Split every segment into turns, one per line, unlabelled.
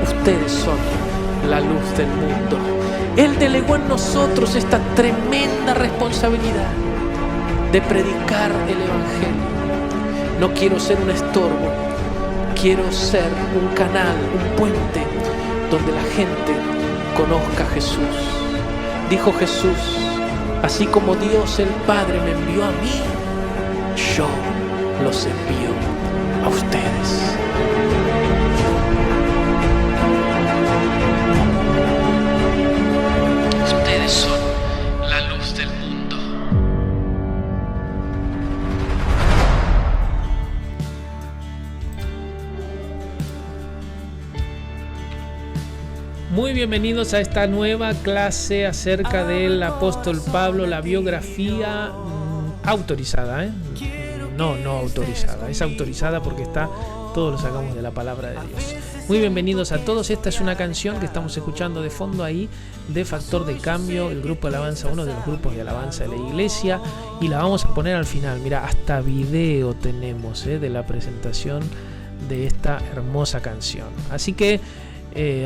Ustedes son la luz del mundo. Él delegó en nosotros esta tremenda responsabilidad de predicar el Evangelio. No quiero ser un estorbo, quiero ser un canal, un puente donde la gente conozca a Jesús. Dijo Jesús: así como Dios el Padre me envió a mí, yo los envío a ustedes. Ustedes son la luz del mundo. Muy bienvenidos a esta nueva clase acerca del apóstol Pablo, la biografía autorizada, No autorizada, es autorizada porque todo lo sacamos de la palabra de Dios. Muy bienvenidos a todos. Esta es una canción que estamos escuchando de fondo ahí de Factor de Cambio, el grupo de alabanza, uno de los grupos de alabanza de la iglesia, y la vamos a poner al final. Mira, hasta video tenemos de la presentación de esta hermosa canción. Así que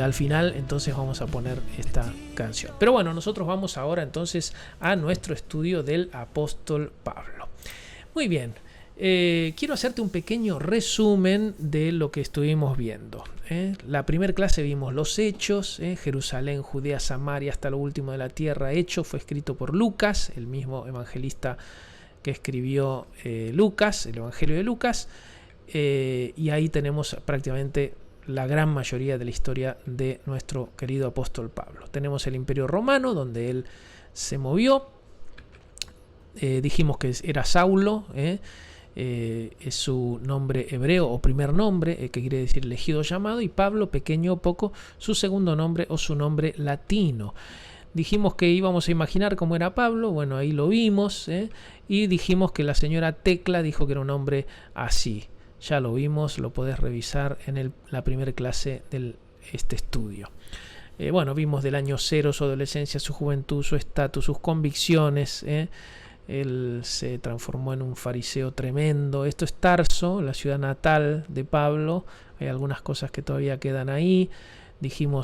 al final entonces vamos a poner esta canción. Pero bueno, nosotros vamos ahora entonces a nuestro estudio del apóstol Pablo. Muy bien. Quiero hacerte un pequeño resumen de lo que estuvimos viendo. La primera clase vimos los Hechos, Jerusalén, Judea, Samaria, hasta lo último de la tierra. Hechos fue escrito por Lucas, el mismo evangelista que escribió Lucas, el Evangelio de Lucas, y ahí tenemos prácticamente la gran mayoría de la historia de nuestro querido apóstol Pablo. Tenemos el Imperio Romano, donde él se movió. Dijimos que era Saulo, es su nombre hebreo o primer nombre, que quiere decir elegido, llamado, y Pablo, pequeño o poco, su segundo nombre o su nombre latino. Dijimos que íbamos a imaginar cómo era Pablo, bueno, ahí lo vimos, y dijimos que la señora Tecla dijo que era un hombre así. Ya lo vimos, lo podés revisar en la primera clase de este estudio. Bueno, vimos del año cero, su adolescencia, su juventud, su estatus, sus convicciones. Él se transformó en un fariseo tremendo. Esto es Tarso, la ciudad natal de Pablo. Hay algunas cosas que todavía quedan ahí.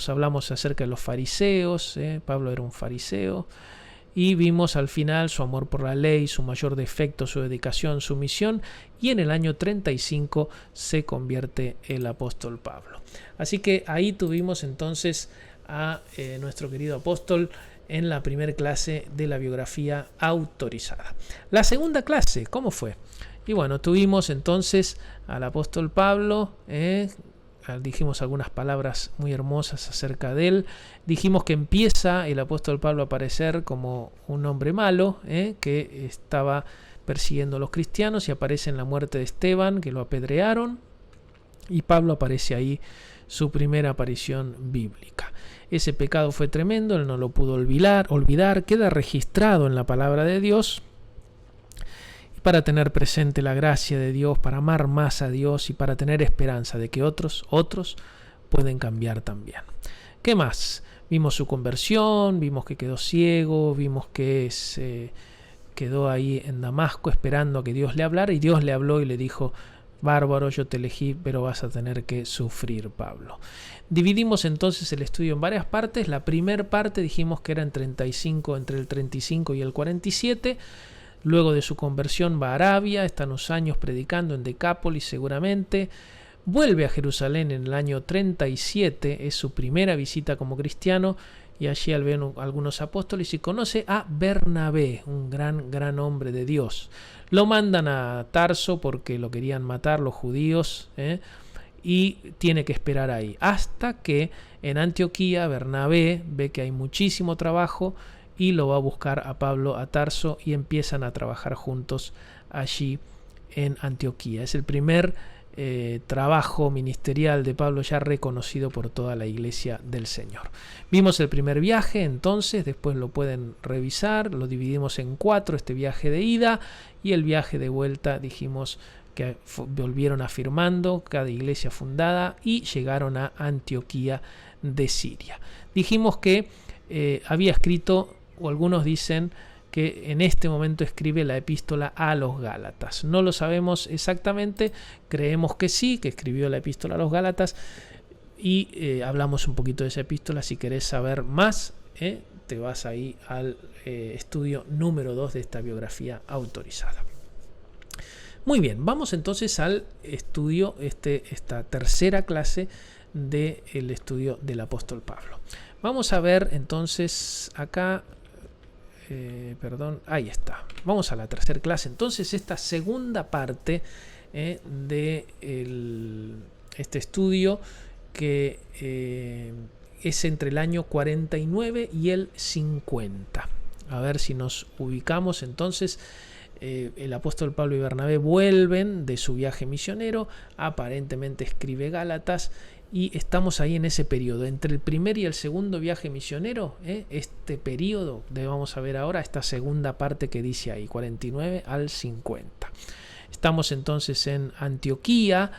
Hablamos acerca de los fariseos. Pablo era un fariseo. Y vimos al final su amor por la ley, su mayor defecto, su dedicación, su misión. Y en el año 35 se convierte el apóstol Pablo. Así que ahí tuvimos entonces a nuestro querido apóstol en la primera clase de la biografía autorizada. La segunda clase, ¿cómo fue? Y bueno, tuvimos entonces al apóstol Pablo, dijimos algunas palabras muy hermosas acerca de él. Dijimos que empieza el apóstol Pablo a aparecer como un hombre malo, que estaba persiguiendo a los cristianos, y aparece en la muerte de Esteban, que lo apedrearon, y Pablo aparece ahí, su primera aparición bíblica. Ese pecado fue tremendo, él no lo pudo olvidar, queda registrado en la palabra de Dios. Y para tener presente la gracia de Dios, para amar más a Dios y para tener esperanza de que otros pueden cambiar también. ¿Qué más? Vimos su conversión, vimos que quedó ciego, vimos que se quedó ahí en Damasco esperando a que Dios le hablara, y Dios le habló y le dijo: bárbaro, yo te elegí, pero vas a tener que sufrir, Pablo. Dividimos entonces el estudio en varias partes. La primera parte dijimos que era entre el 35 y el 47. Luego de su conversión va a Arabia, está unos años predicando en Decápolis seguramente. Vuelve a Jerusalén en el año 37, es su primera visita como cristiano, y allí al ver algunos apóstoles y conoce a Bernabé, un gran hombre de Dios. Lo mandan a Tarso porque lo querían matar los judíos, y tiene que esperar ahí hasta que en Antioquía Bernabé ve que hay muchísimo trabajo y lo va a buscar a Pablo a Tarso, y empiezan a trabajar juntos allí en Antioquía. Es el primer trabajo ministerial de Pablo ya reconocido por toda la iglesia del Señor. Vimos el primer viaje, entonces, después lo pueden revisar, lo dividimos en 4, este viaje de ida, y el viaje de vuelta dijimos que volvieron afirmando cada iglesia fundada y llegaron a Antioquía de Siria. Dijimos que había escrito, o algunos dicen que en este momento escribe la epístola a los Gálatas. No lo sabemos exactamente, creemos que sí, que escribió la epístola a los Gálatas, y hablamos un poquito de esa epístola. Si querés saber más, te vas ahí al estudio número 2 de esta biografía autorizada. Muy bien, vamos entonces al estudio, esta tercera clase del estudio del apóstol Pablo. Vamos a ver entonces acá, ahí está. Vamos a la tercera clase. Entonces, esta segunda parte de este estudio, que es entre el año 49 y el 50. A ver si nos ubicamos. Entonces, el apóstol Pablo y Bernabé vuelven de su viaje misionero, aparentemente escribe Gálatas, y estamos ahí en ese periodo, entre el primer y el segundo viaje misionero, este periodo, vamos a ver ahora esta segunda parte que dice ahí, 49 al 50. Estamos entonces en Antioquía,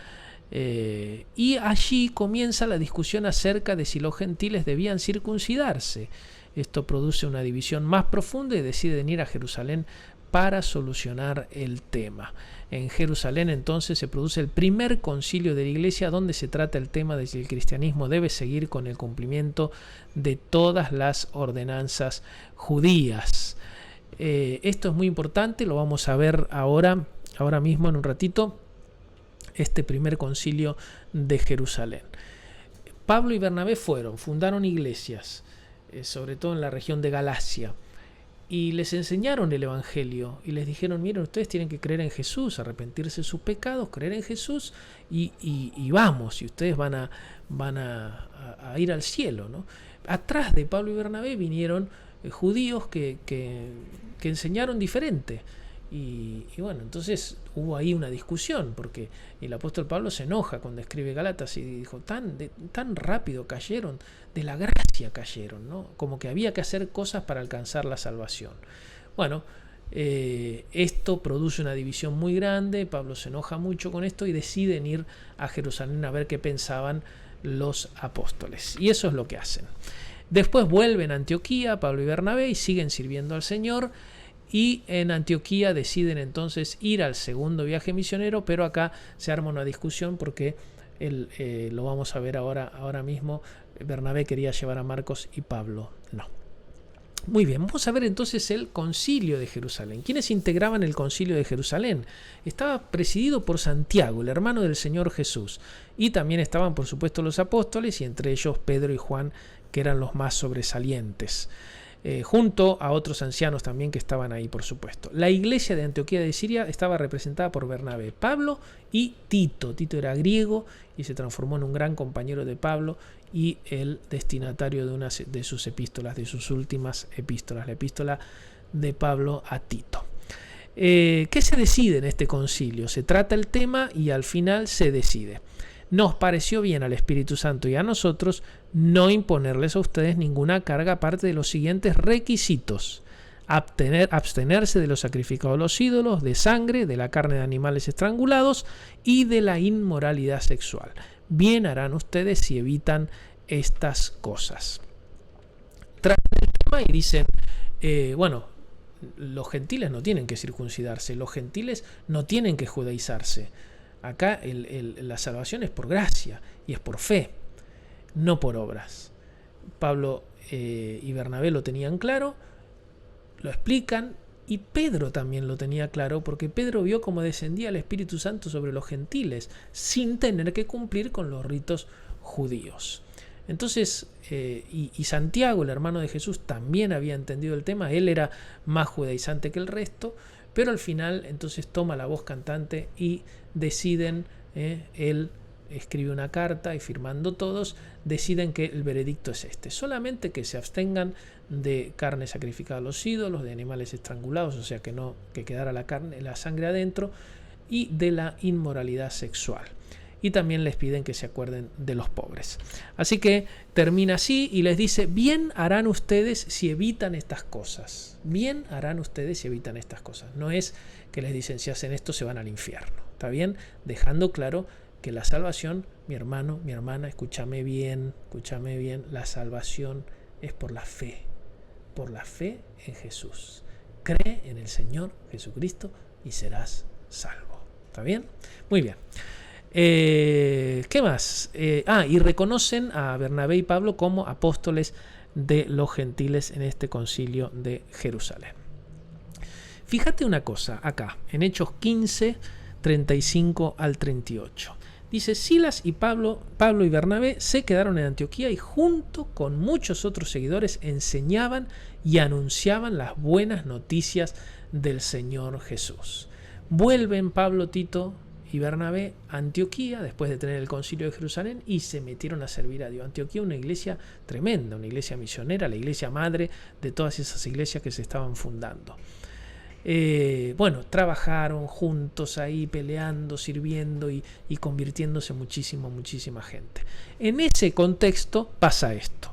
y allí comienza la discusión acerca de si los gentiles debían circuncidarse. Esto produce una división más profunda y deciden ir a Jerusalén para solucionar el tema. En Jerusalén entonces se produce el primer concilio de la iglesia, donde se trata el tema de si el cristianismo debe seguir con el cumplimiento de todas las ordenanzas judías. Esto es muy importante, lo vamos a ver ahora mismo en un ratito, este primer concilio de Jerusalén. Pablo y Bernabé fundaron iglesias, sobre todo en la región de Galacia, y les enseñaron el evangelio y les dijeron: miren, ustedes tienen que creer en Jesús, arrepentirse de sus pecados, creer en Jesús y vamos, y ustedes van a ir al cielo, ¿no? Atrás de Pablo y Bernabé vinieron judíos que enseñaron diferente. Y bueno, entonces hubo ahí una discusión, porque el apóstol Pablo se enoja cuando escribe Gálatas y dijo: tan rápido cayeron, de la gracia cayeron, ¿no? Como que había que hacer cosas para alcanzar la salvación. Bueno, esto produce una división muy grande. Pablo se enoja mucho con esto y deciden ir a Jerusalén a ver qué pensaban los apóstoles, y eso es lo que hacen. Después vuelven a Antioquía, Pablo y Bernabé, y siguen sirviendo al Señor. Y en Antioquía deciden entonces ir al segundo viaje misionero, pero acá se arma una discusión porque lo vamos a ver ahora mismo. Bernabé quería llevar a Marcos y Pablo no. Muy bien, vamos a ver entonces el concilio de Jerusalén. ¿Quiénes integraban el concilio de Jerusalén? Estaba presidido por Santiago, el hermano del Señor Jesús, y también estaban por supuesto los apóstoles, y entre ellos Pedro y Juan, que eran los más sobresalientes. Junto a otros ancianos también que estaban ahí, por supuesto. La iglesia de Antioquía de Siria estaba representada por Bernabé, Pablo y Tito. Tito era griego y se transformó en un gran compañero de Pablo y el destinatario de una de sus epístolas, de sus últimas epístolas, la epístola de Pablo a Tito. ¿Qué se decide en este concilio? Se trata el tema y al final se decide: nos pareció bien al Espíritu Santo y a nosotros no imponerles a ustedes ninguna carga aparte de los siguientes requisitos: abstenerse de los sacrificados a los ídolos, de sangre, de la carne de animales estrangulados y de la inmoralidad sexual. Bien harán ustedes si evitan estas cosas. Tratan el tema y dicen, bueno, los gentiles no tienen que circuncidarse, los gentiles no tienen que judaizarse. Acá la salvación es por gracia y es por fe, no por obras. Pablo y Bernabé lo tenían claro, lo explican, y Pedro también lo tenía claro, porque Pedro vio cómo descendía el Espíritu Santo sobre los gentiles sin tener que cumplir con los ritos judíos. Entonces, y Santiago, el hermano de Jesús, también había entendido el tema. Él era más judaizante que el resto, pero al final entonces toma la voz cantante y deciden, él escribe una carta y firmando todos, deciden que el veredicto es este: solamente que se abstengan de carne sacrificada a los ídolos, de animales estrangulados, o sea que quedara la sangre adentro, y de la inmoralidad sexual. y también les piden que se acuerden de los pobres. Así que termina así y les dice: bien harán ustedes si evitan estas cosas. Bien harán ustedes si evitan estas cosas. No es que les dicen: si hacen esto se van al infierno. ¿Está bien? Dejando claro que la salvación, mi hermano, mi hermana, escúchame bien, la salvación es por la fe en Jesús. Cree en el Señor Jesucristo y serás salvo. ¿Está bien? Muy bien. ¿Qué más? Y reconocen a Bernabé y Pablo como apóstoles de los gentiles en este concilio de Jerusalén. Fíjate una cosa acá, en Hechos 15, 35 al 38. Dice: Silas y Pablo y Bernabé se quedaron en Antioquía y junto con muchos otros seguidores enseñaban y anunciaban las buenas noticias del Señor Jesús. Vuelven Pablo, Tito y Bernabé a Antioquía después de tener el concilio de Jerusalén y se metieron a servir a Dios. Antioquía, una iglesia tremenda, una iglesia misionera, la iglesia madre de todas esas iglesias que se estaban fundando. Trabajaron juntos ahí, peleando, sirviendo y convirtiéndose muchísima gente. En ese contexto pasa esto.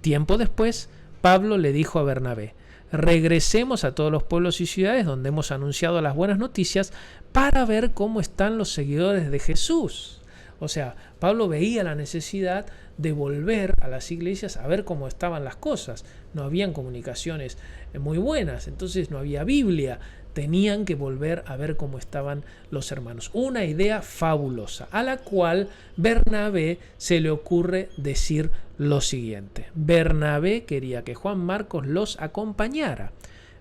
Tiempo después, Pablo le dijo a Bernabé: regresemos a todos los pueblos y ciudades donde hemos anunciado las buenas noticias para ver cómo están los seguidores de Jesús. O sea, Pablo veía la necesidad de volver a las iglesias a ver cómo estaban las cosas. No habían comunicaciones muy buenas, entonces no había Biblia. Tenían que volver a ver cómo estaban los hermanos. Una idea fabulosa, a la cual Bernabé se le ocurre decir lo siguiente. Bernabé quería que Juan Marcos los acompañara,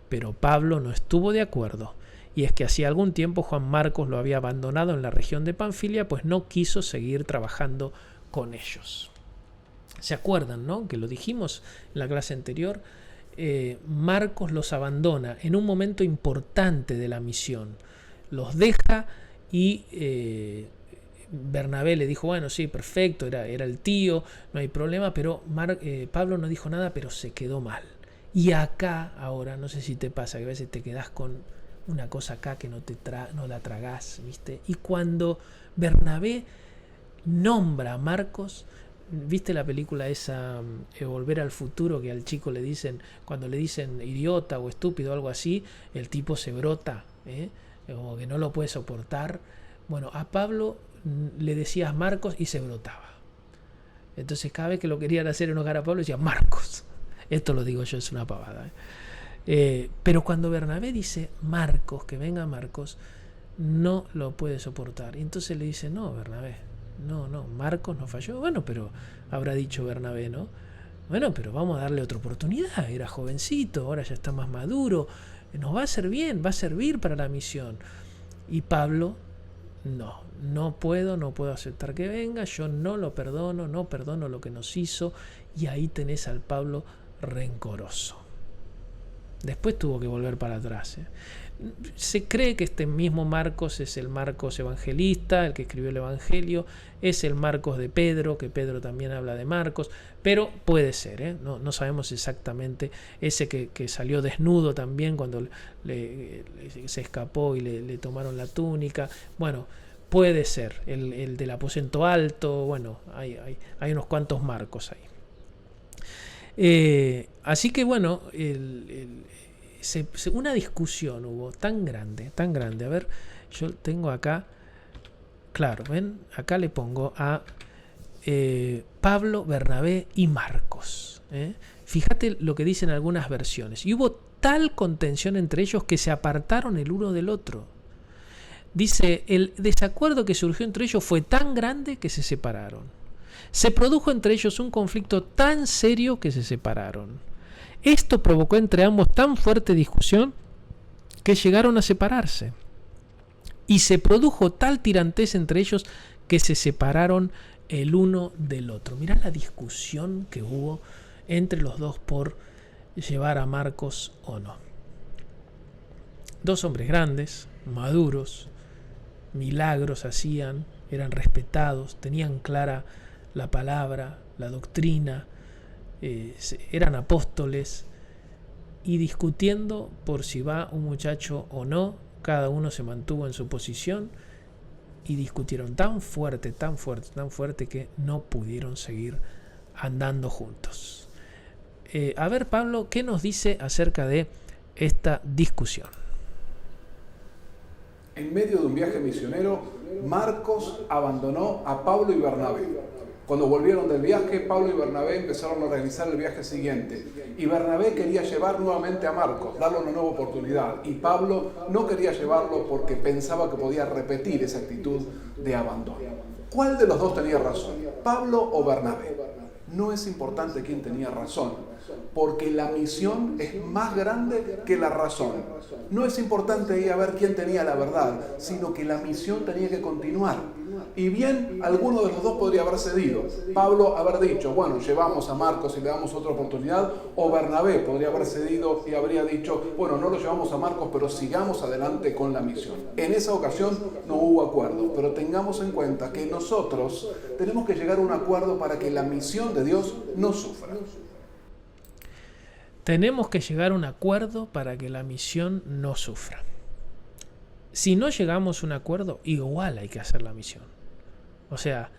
pero Pablo no estuvo de acuerdo. Y es que hacía algún tiempo Juan Marcos lo había abandonado en la región de Panfilia, pues no quiso seguir trabajando con ellos. ¿Se acuerdan, no? Que lo dijimos en la clase anterior. Marcos los abandona en un momento importante de la misión. Los deja y Bernabé le dijo: bueno, sí, perfecto, era el tío, no hay problema, pero Pablo no dijo nada, pero se quedó mal. Y acá, ahora, no sé si te pasa, que a veces te quedás con una cosa acá que no la tragás, ¿viste? Y cuando Bernabé nombra a Marcos, ¿viste la película esa, Volver al Futuro, que al chico le dicen, cuando le dicen idiota o estúpido o algo así, el tipo se brota, como que no lo puede soportar? Bueno, a Pablo le decías Marcos y se brotaba. Entonces cada vez que lo querían hacer enojar a Pablo decía Marcos. Esto lo digo yo, es una pavada, pero cuando Bernabé dice Marcos, que venga Marcos, no lo puede soportar. Y entonces le dice: no, Bernabé, no, Marcos no falló. Bueno, pero habrá dicho Bernabé, ¿no? Bueno, pero vamos a darle otra oportunidad. Era jovencito, ahora ya está más maduro. Nos va a hacer bien, va a servir para la misión. Y Pablo: no puedo aceptar que venga, yo no lo perdono, no perdono lo que nos hizo. Y ahí tenés al Pablo rencoroso. Después tuvo que volver para atrás. Se cree que este mismo Marcos es el Marcos evangelista, el que escribió el Evangelio, es el Marcos de Pedro, que Pedro también habla de Marcos, pero puede ser, no sabemos exactamente. Ese que salió desnudo también cuando se escapó y le tomaron la túnica. Bueno, puede ser, el del aposento alto. Bueno, hay unos cuantos Marcos ahí. Así que bueno, una discusión hubo tan grande. A ver, yo tengo acá, claro, ven, acá le pongo a Pablo, Bernabé y Marcos. Fíjate lo que dicen algunas versiones. Y hubo tal contención entre ellos que se apartaron el uno del otro. Dice: el desacuerdo que surgió entre ellos fue tan grande que se separaron. Se produjo entre ellos un conflicto tan serio que se separaron. Esto provocó entre ambos tan fuerte discusión que llegaron a separarse. Y se produjo tal tirantez entre ellos que se separaron el uno del otro. Mirá la discusión que hubo entre los dos por llevar a Marcos o no. Dos hombres grandes, maduros, milagros hacían, eran respetados, tenían clara la palabra, la doctrina, eran apóstoles, y discutiendo por si va un muchacho o no, cada uno se mantuvo en su posición y discutieron tan fuerte que no pudieron seguir andando juntos. A ver, Pablo, ¿qué nos dice acerca de esta discusión?
En medio de un viaje misionero, Marcos abandonó a Pablo y Bernabé. Cuando volvieron del viaje, Pablo y Bernabé empezaron a organizar el viaje siguiente. Y Bernabé quería llevar nuevamente a Marcos, darle una nueva oportunidad. Y Pablo no quería llevarlo porque pensaba que podía repetir esa actitud de abandono. ¿Cuál de los dos tenía razón? ¿Pablo o Bernabé? No es importante quién tenía razón, porque la misión es más grande que la razón. No es importante ir a ver quién tenía la verdad, sino que la misión tenía que continuar. Y bien, alguno de los dos podría haber cedido. Pablo haber dicho, bueno, llevamos a Marcos y le damos otra oportunidad, o Bernabé podría haber cedido y habría dicho, bueno, no lo llevamos a Marcos, pero sigamos adelante con la misión. En esa ocasión no hubo acuerdo, pero tengamos en cuenta que nosotros tenemos que llegar a un acuerdo para que la misión de Dios no sufra.
Tenemos que llegar a un acuerdo para que la misión no sufra. Si no llegamos a un acuerdo, igual hay que hacer la misión. O sea,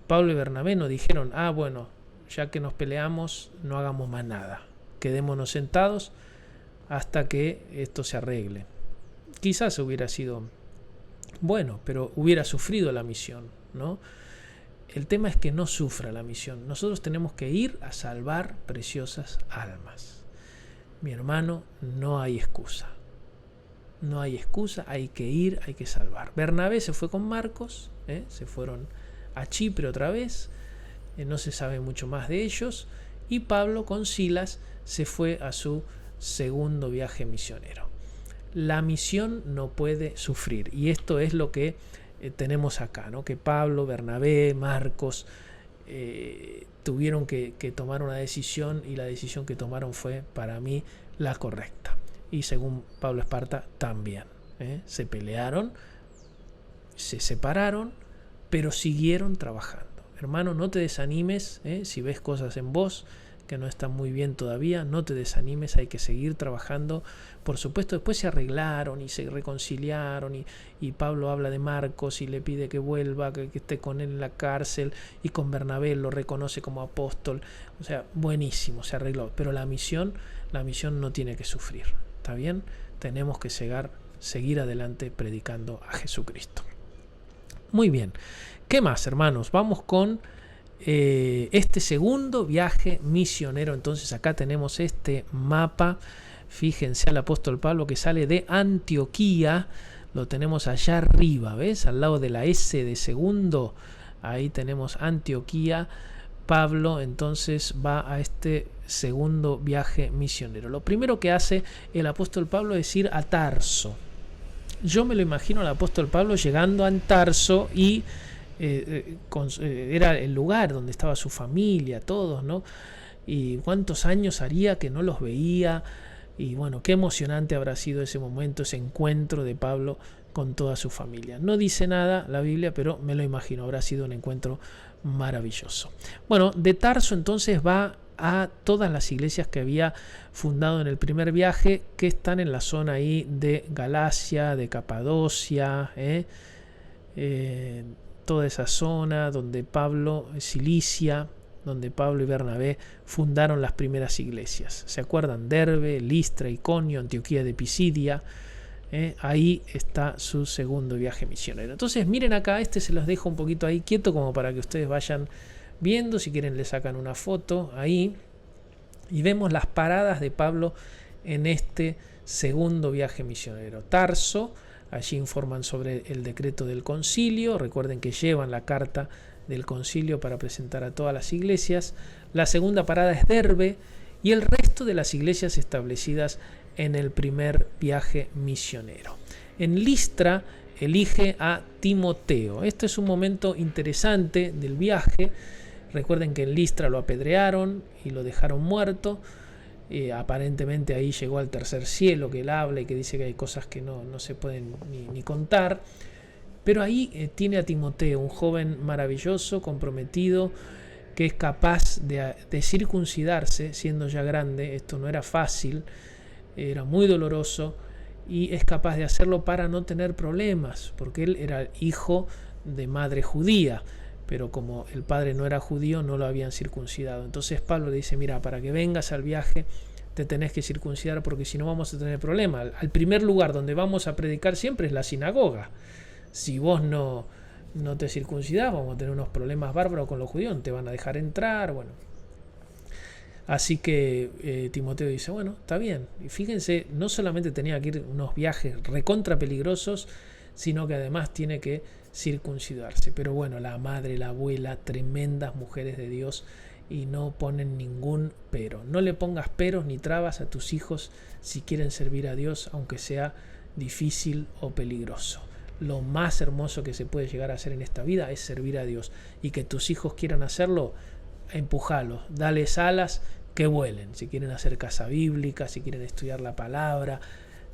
Pablo y Bernabé nos dijeron, bueno, ya que nos peleamos, no hagamos más nada. Quedémonos sentados hasta que esto se arregle. Quizás hubiera sido bueno, pero hubiera sufrido la misión, ¿no? El tema es que no sufra la misión. Nosotros tenemos que ir a salvar preciosas almas. Mi hermano, no hay excusa. No hay excusa, hay que ir, hay que salvar. Bernabé se fue con Marcos, se fueron a Chipre otra vez, no se sabe mucho más de ellos, y Pablo con Silas se fue a su segundo viaje misionero. La misión no puede sufrir, y esto es lo que tenemos acá, ¿no? Que Pablo, Bernabé, Marcos tuvieron que tomar una decisión, y la decisión que tomaron fue, para mí, la correcta. Y según Pablo Esparta, también. Se pelearon, se separaron, pero siguieron trabajando. Hermano, no te desanimes, si ves cosas en vos que no están muy bien todavía, no te desanimes, hay que seguir trabajando. Por supuesto, después se arreglaron y se reconciliaron, y Pablo habla de Marcos y le pide que vuelva, que esté con él en la cárcel, y con Bernabé lo reconoce como apóstol. O sea, buenísimo, se arregló. Pero la misión no tiene que sufrir. ¿Está bien? Tenemos que seguir adelante predicando a Jesucristo. Muy bien. ¿Qué más, hermanos? Vamos con este segundo viaje misionero. Entonces acá tenemos este mapa. Fíjense al apóstol Pablo que sale de Antioquía. Lo tenemos allá arriba, ¿ves? Al lado de la S de segundo. Ahí tenemos Antioquía. Pablo entonces va a este segundo viaje misionero. Lo primero que hace el apóstol Pablo es ir a Tarso. Yo me lo imagino al apóstol Pablo llegando a Tarso y era el lugar donde estaba su familia, todos, ¿no? Y cuántos años haría que no los veía. Y bueno, qué emocionante habrá sido ese momento, ese encuentro de Pablo con toda su familia. No dice nada la Biblia, pero me lo imagino, habrá sido un encuentro maravilloso. Bueno, de Tarso entonces va a todas las iglesias que había fundado en el primer viaje, que están en la zona ahí de Galacia, de Capadocia, toda esa zona donde Cilicia, donde Pablo y Bernabé fundaron las primeras iglesias. ¿Se acuerdan? Derbe, Listra, Iconio, Antioquía de Pisidia. Ahí está su segundo viaje misionero. Entonces miren acá, se los dejo un poquito ahí quieto como para que ustedes vayan viendo. Si quieren le sacan una foto ahí y vemos las paradas de Pablo en este segundo viaje misionero. Tarso, allí informan sobre el decreto del concilio. Recuerden que llevan la carta del concilio para presentar a todas las iglesias. La segunda parada es Derbe y el resto de las iglesias establecidas en el primer viaje misionero. En Listra elige a Timoteo. Este es un momento interesante del viaje. Recuerden que en Listra lo apedrearon y lo dejaron muerto. Aparentemente ahí llegó al tercer cielo, que él habla y que dice que hay cosas que no se pueden ni contar. Pero ahí tiene a Timoteo, un joven maravilloso, comprometido, que es capaz de circuncidarse siendo ya grande. Esto no era fácil, era muy doloroso, y es capaz de hacerlo para no tener problemas, porque él era hijo de madre judía, pero como el padre no era judío, no lo habían circuncidado. Entonces Pablo le dice, mira, para que vengas al viaje te tenés que circuncidar, porque si no vamos a tener problema. Al primer lugar donde vamos a predicar siempre es la sinagoga. Si vos no te circuncidás, vamos a tener unos problemas bárbaros con los judíos, no te van a dejar entrar, bueno. Así que Timoteo dice, bueno, está bien. Y fíjense, no solamente tenía que ir unos viajes recontra peligrosos, sino que además tiene que circuncidarse. Pero bueno, la madre, la abuela, tremendas mujeres de Dios, y no ponen ningún pero. No le pongas peros ni trabas a tus hijos si quieren servir a Dios, aunque sea difícil o peligroso. Lo más hermoso que se puede llegar a hacer en esta vida es servir a Dios, y que tus hijos quieran hacerlo, empujalos, dales alas que vuelen. Si quieren hacer casa bíblica, si quieren estudiar la palabra,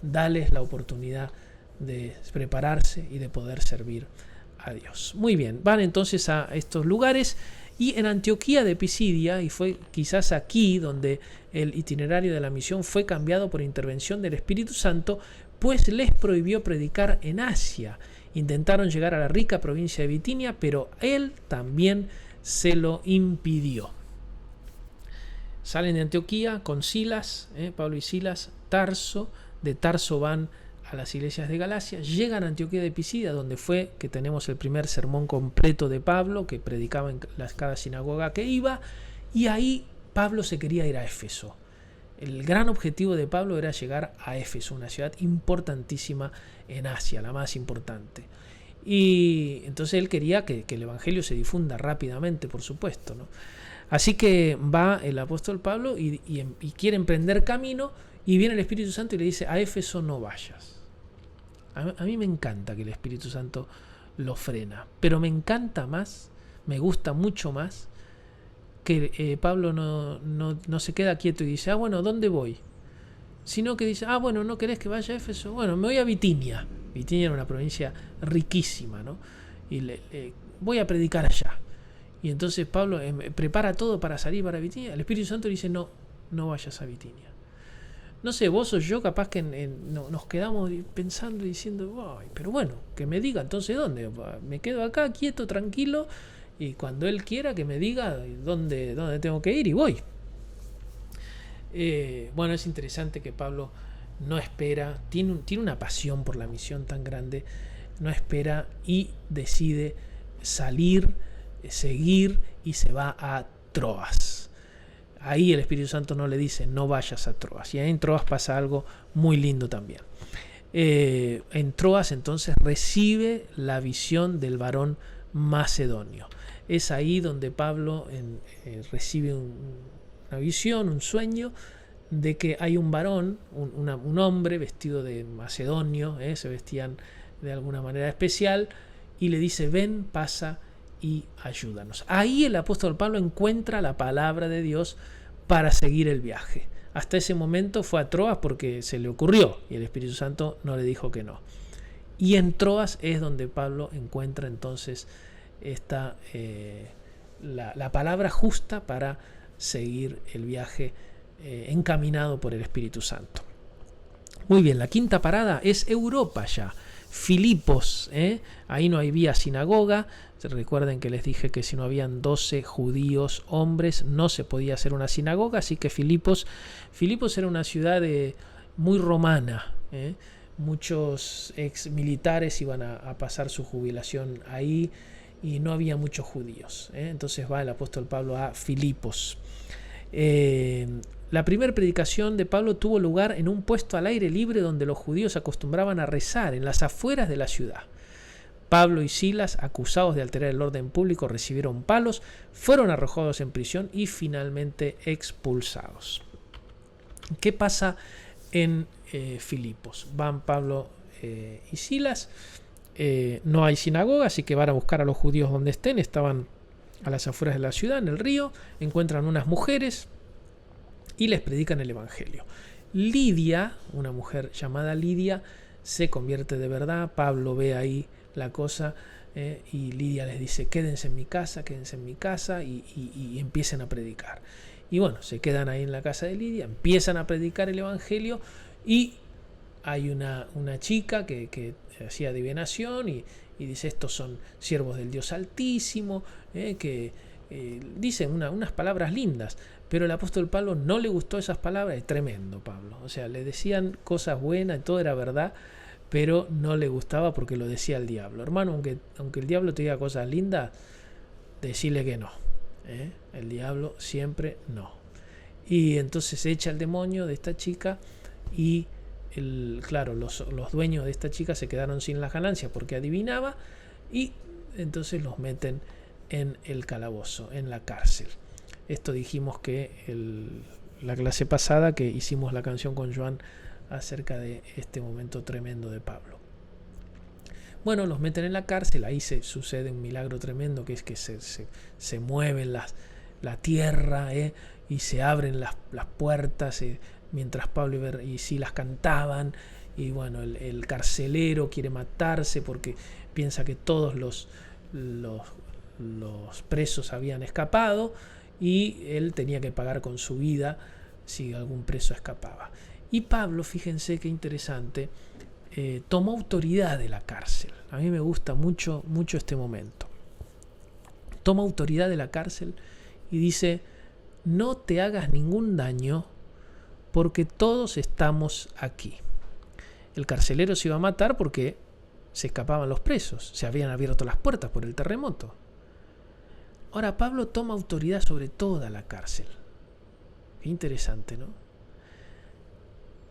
dales la oportunidad de prepararse y de poder servir a Dios. Muy bien, van entonces a estos lugares, y en Antioquía de Pisidia, y fue quizás aquí donde el itinerario de la misión fue cambiado por intervención del Espíritu Santo, pues les prohibió predicar en Asia. Intentaron llegar a la rica provincia de Bitinia, pero él también se lo impidió. Salen de Antioquía con Silas, Pablo y Silas, Tarso. De Tarso van a las iglesias de Galacia, llegan a Antioquía de Pisidia, donde fue que tenemos el primer sermón completo de Pablo, que predicaba en cada sinagoga que iba, y ahí Pablo se quería ir a Éfeso. El gran objetivo de Pablo era llegar a Éfeso, una ciudad importantísima en Asia, la más importante. Y entonces él quería que el evangelio se difunda rápidamente, por supuesto, ¿no? Así que va el apóstol Pablo y quiere emprender camino, y viene el Espíritu Santo y le dice, a Éfeso no vayas. A mí me encanta que el Espíritu Santo lo frena, pero me encanta más, me gusta mucho más, que Pablo no se queda quieto y dice, bueno, ¿dónde voy? Sino que dice, bueno, ¿no querés que vaya a Éfeso? Bueno, me voy a Bitinia. Bitinia era una provincia riquísima, ¿no? Y voy a predicar allá. Y entonces Pablo prepara todo para salir para Bitinia. El Espíritu Santo le dice, no vayas a Bitinia. No sé, vos o yo capaz que nos quedamos pensando y diciendo, pero bueno, que me diga entonces dónde. Me quedo acá quieto, tranquilo, y cuando él quiera que me diga dónde tengo que ir, y voy. Bueno, es interesante que Pablo no espera, tiene una pasión por la misión tan grande, no espera y decide salir, seguir, y se va a Troas. Ahí el Espíritu Santo no le dice, no vayas a Troas. Y ahí en Troas pasa algo muy lindo también. En Troas entonces recibe la visión del varón macedonio. Es ahí donde Pablo recibe una visión, un sueño, de que hay un varón, un hombre vestido de macedonio, se vestían de alguna manera especial, y le dice, ven, pasa y ayúdanos. Ahí el apóstol Pablo encuentra la palabra de Dios para seguir el viaje. Hasta ese momento fue a Troas porque se le ocurrió, y el Espíritu Santo no le dijo que no. Y en Troas es donde Pablo encuentra entonces la palabra justa para seguir el viaje encaminado por el Espíritu Santo. Muy bien, la quinta parada es Europa ya. Filipos, ahí no había sinagoga. Recuerden que les dije que si no habían 12 judíos hombres no se podía hacer una sinagoga, así que Filipos era una ciudad muy romana. Muchos ex militares iban a pasar su jubilación ahí, y no había muchos judíos. Entonces va el apóstol Pablo a Filipos. La primera predicación de Pablo tuvo lugar en un puesto al aire libre donde los judíos acostumbraban a rezar, en las afueras de la ciudad. Pablo y Silas, acusados de alterar el orden público, recibieron palos, fueron arrojados en prisión y finalmente expulsados. ¿Qué pasa en Filipos? Van Pablo y Silas, no hay sinagoga, así que van a buscar a los judíos donde estén. Estaban a las afueras de la ciudad, en el río, encuentran unas mujeres y les predican el evangelio. Lidia, una mujer llamada Lidia, se convierte de verdad. Pablo ve ahí la cosa, y Lidia les dice, quédense en mi casa, y empiecen a predicar. Y bueno, se quedan ahí en la casa de Lidia, empiezan a predicar el evangelio, y hay una chica que hacía adivinación, y y dice, estos son siervos del Dios Altísimo, que dicen unas palabras lindas, pero el apóstol Pablo no le gustó esas palabras. Es tremendo Pablo, o sea, le decían cosas buenas, todo era verdad, pero no le gustaba porque lo decía el diablo. Hermano, aunque el diablo te diga cosas lindas, decile que no, el diablo siempre no. Y entonces se echa el demonio de esta chica y claro, los dueños de esta chica se quedaron sin las ganancias porque adivinaba, y entonces los meten en el calabozo, en la cárcel. Esto dijimos que la clase pasada, que hicimos la canción con Joan acerca de este momento tremendo de Pablo. Bueno, los meten en la cárcel, ahí sucede un milagro tremendo, que es que se mueven la tierra, y se abren las puertas, mientras Pablo y Silas cantaban, y bueno, el carcelero quiere matarse porque piensa que todos los presos habían escapado, y él tenía que pagar con su vida si algún preso escapaba. Y Pablo, fíjense qué interesante, tomó autoridad de la cárcel. A mí me gusta mucho este momento. Toma autoridad de la cárcel y dice, no te hagas ningún daño porque todos estamos aquí. El carcelero se iba a matar porque se escapaban los presos, se habían abierto las puertas por el terremoto. Ahora Pablo toma autoridad sobre toda la cárcel. Qué interesante, ¿no?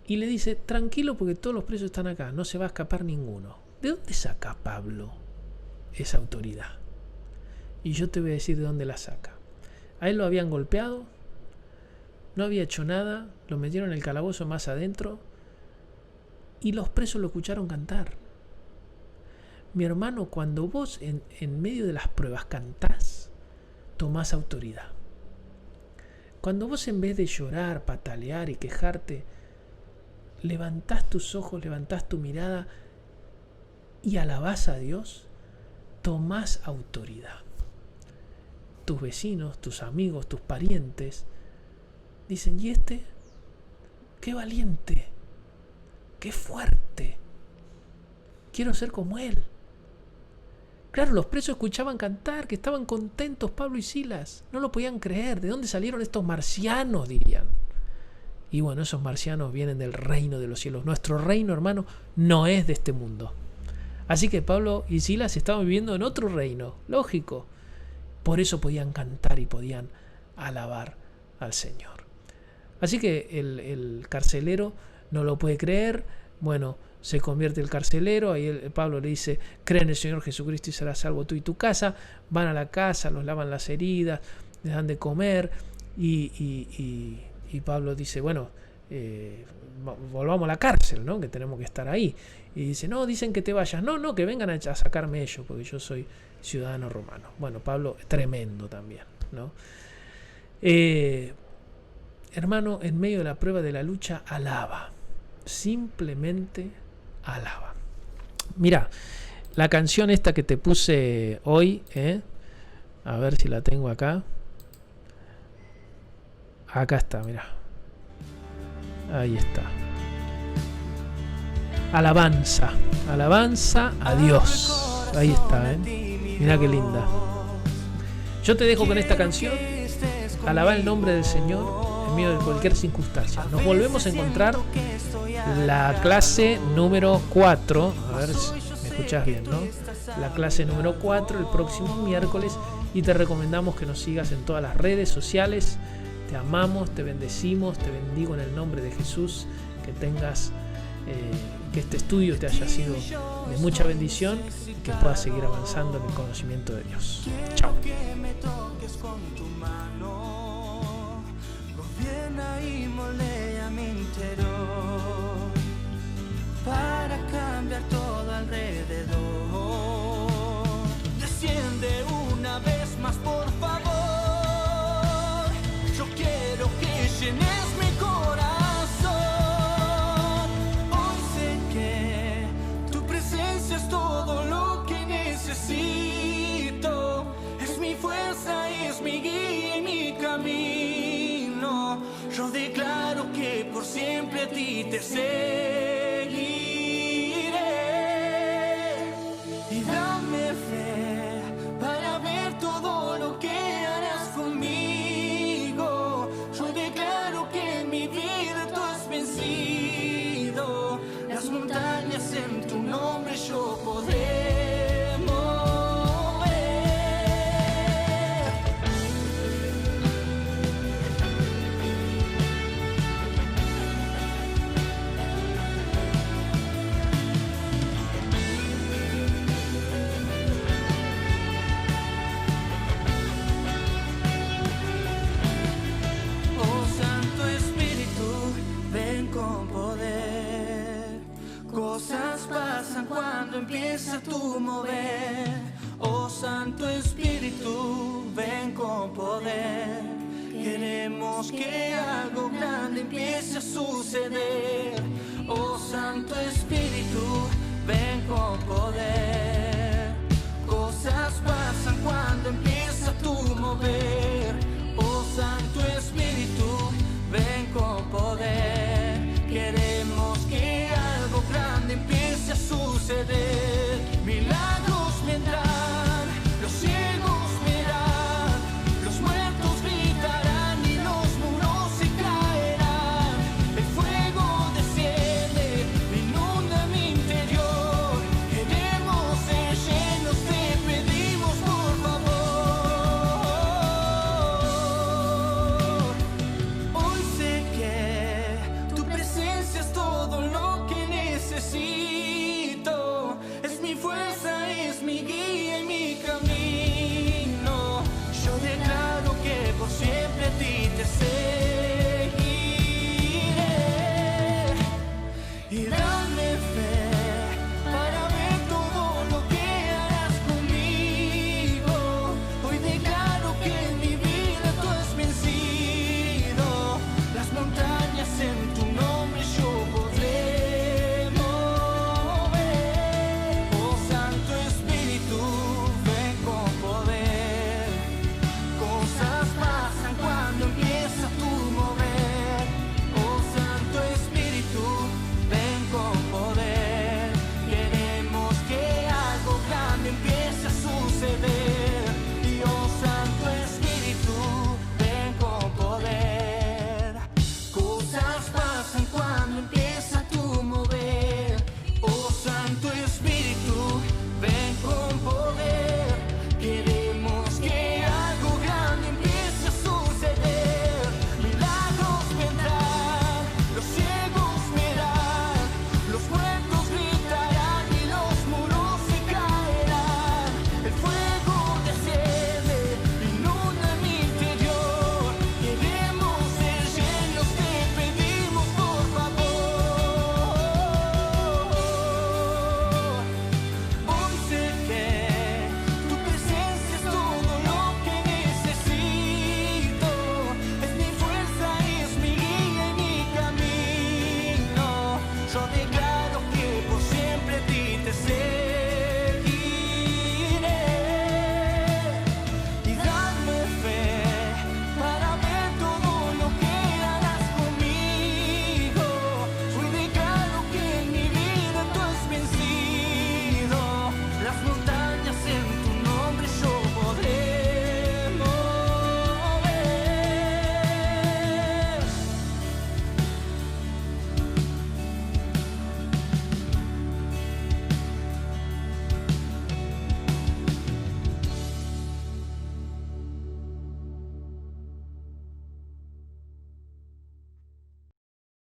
Y le dice, tranquilo porque todos los presos están acá, no se va a escapar ninguno. ¿De dónde saca Pablo esa autoridad? Y yo te voy a decir de dónde la saca. A él lo habían golpeado, no había hecho nada, lo metieron en el calabozo más adentro y los presos lo escucharon cantar. Mi hermano, cuando vos en medio de las pruebas cantás, tomás autoridad. Cuando vos, en vez de llorar, patalear y quejarte, levantás tus ojos, levantás tu mirada y alabás a Dios, tomás autoridad. Tus vecinos, tus amigos, tus parientes dicen, ¿y este? ¡Qué valiente! ¡Qué fuerte! Quiero ser como él. Claro, los presos escuchaban cantar, que estaban contentos Pablo y Silas. No lo podían creer. ¿De dónde salieron estos marcianos?, dirían. Y bueno, esos marcianos vienen del reino de los cielos. Nuestro reino, hermano, no es de este mundo. Así que Pablo y Silas estaban viviendo en otro reino, lógico. Por eso podían cantar y podían alabar al Señor. Así que el carcelero no lo puede creer. Bueno, se convierte el carcelero. Ahí Pablo le dice, cree en el Señor Jesucristo y serás salvo tú y tu casa. Van a la casa, los lavan las heridas, les dan de comer. Y Pablo dice, bueno, volvamos a la cárcel, ¿no? Que tenemos que estar ahí. Y dice, no, dicen que te vayas. No, que vengan a sacarme ellos, porque yo soy ciudadano romano. Bueno, Pablo, tremendo también, ¿no? Hermano, en medio de la prueba de la lucha, alaba. Simplemente alaba. Mira, la canción esta que te puse hoy, a ver si la tengo acá. Acá está, mira. Ahí está. Alabanza. Alabanza a Dios. Ahí está, Mira qué linda. Yo te dejo con esta canción. Alaba el nombre del Señor en medio de cualquier circunstancia. Nos volvemos a encontrar la clase número 4. A ver si me escuchás bien, ¿no? La clase número 4 el próximo miércoles. Y te recomendamos que nos sigas en todas las redes sociales. Te amamos, te bendecimos, te bendigo en el nombre de Jesús. Que tengas, que este estudio te haya sido de mucha bendición y que puedas seguir avanzando en el conocimiento de Dios. Chao.
Y moldea mi interior para cambiar todo alrededor. Desciende una vez más, por favor. Yo quiero que llenes mi corazón. Hoy sé que tu presencia es todo lo que necesito. Es mi fuerza, es mi guía y mi camino. Yo declaro que por siempre a ti te seguiré y dame tu mover. Oh Santo Espíritu, ven con poder. Queremos que algo grande empiece a suceder. Oh Santo Espíritu, ven con poder.